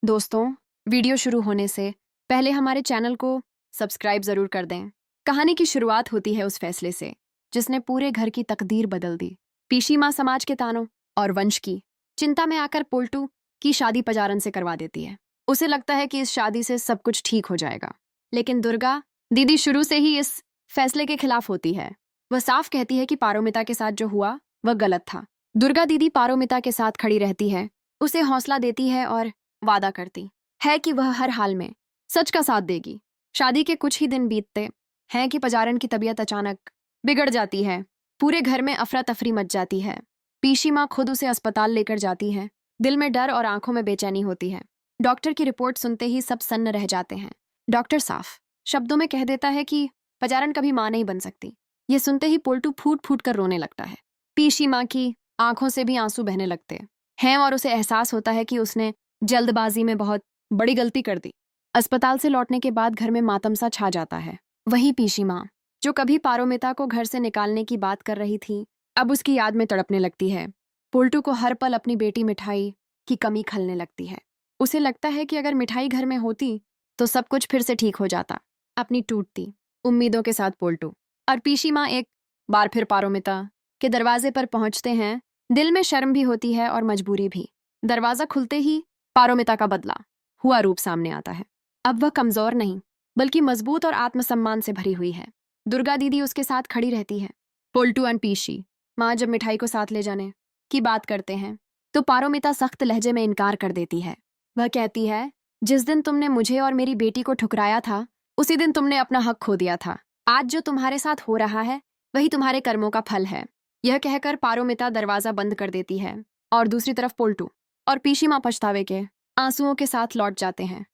दोस्तों, वीडियो शुरू होने से पहले हमारे चैनल को सब्सक्राइब जरूर कर दें। कहानी की शुरुआत होती है उस फैसले से जिसने पूरे घर की तकदीर बदल दी। पीशी माँ समाज के तानों और वंश की चिंता में आकर पोल्टू की शादी पजारन से करवा देती है। उसे लगता है कि इस शादी से सब कुछ ठीक हो जाएगा, लेकिन दुर्गा दीदी शुरू से ही इस फैसले के खिलाफ होती है। वह साफ कहती है कि पारोमिता के साथ जो हुआ वह गलत था। दुर्गा दीदी पारोमिता के साथ खड़ी रहती है, उसे हौसला देती है और वादा करती है कि वह हर हाल में सच का साथ देगी। शादी के कुछ ही दिन बीतते हैं कि पजारन की तबीयत अचानक बिगड़ जाती है। पूरे घर में अफरा तफरी मच जाती है। पीशी माँ खुद उसे अस्पताल लेकर जाती है। दिल में डर और आंखों में बेचैनी होती है। डॉक्टर की रिपोर्ट सुनते ही सब सन्न रह जाते हैं। डॉक्टर साफ शब्दों में कह देता है कि पजारन कभी माँ नहीं बन सकती। ये सुनते ही पोल्टू फूट फूट कर रोने लगता है। पीशी माँ की आंखों से भी आंसू बहने लगते हैं और उसे एहसास होता है कि उसने जल्दबाजी में बहुत बड़ी गलती कर दी। अस्पताल से लौटने के बाद घर में मातम सा छा जाता है। वही पीशी माँ जो कभी पारोमिता को घर से निकालने की बात कर रही थी, अब उसकी याद में तड़पने लगती है। पोल्टू को हर पल अपनी बेटी मिठाई की कमी खलने लगती है। उसे लगता है कि अगर मिठाई घर में होती तो सब कुछ फिर से ठीक हो जाता। अपनी टूटती उम्मीदों के साथ पोल्टू और पीशी माँ एक बार फिर पारोमिता के दरवाजे पर पहुंचते हैं। दिल में शर्म भी होती है और मजबूरी भी। दरवाजा खुलते ही पारोमिता का बदला हुआ रूप सामने आता है। अब वह कमजोर नहीं बल्कि मजबूत और आत्मसम्मान से भरी हुई है। दुर्गा दीदी उसके साथ खड़ी रहती है। पोल्टू और पीशी माँ जब मिठाई को साथ ले जाने की बात करते हैं तो पारोमिता सख्त लहजे में इनकार कर देती है। वह कहती है, जिस दिन तुमने मुझे और मेरी बेटी को ठुकराया था उसी दिन तुमने अपना हक खो दिया था। आज जो तुम्हारे साथ हो रहा है वही तुम्हारे कर्मों का फल है। यह कहकर पारोमिता दरवाजा बंद कर देती है और दूसरी तरफ पोल्टू और पीशी माँ पछतावे के आंसुओं के साथ लौट जाते हैं।